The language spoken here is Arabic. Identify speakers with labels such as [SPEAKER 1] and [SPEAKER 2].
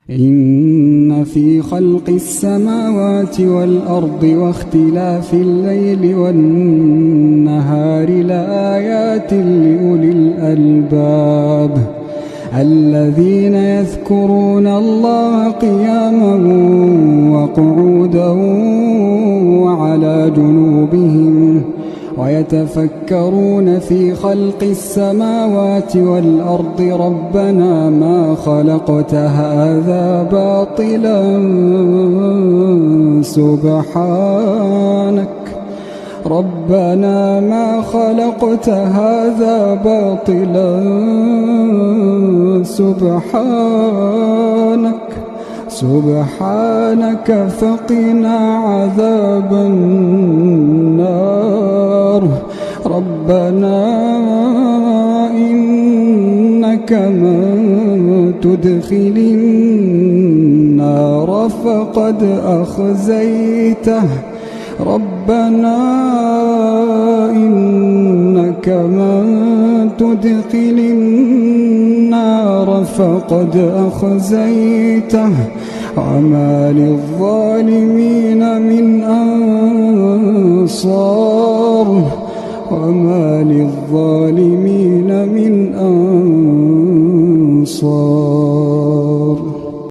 [SPEAKER 1] إن في خلق السماوات والأرض واختلاف الليل والنهار لآيات لأولي الألباب الذين يذكرون الله قياما وقعودا وعلى جنوبهم ويتفكرون في خلق السماوات والأرض ربنا ما خلقت هذا باطلا سبحانك ربنا ما خلقت هذا باطلا سبحانك فقنا عذاب النار ربنا إنك من تدخل النار فقد أخزيته ربنا إنك من تدخل النار فقد أخزيته وما للظالمين من أنصار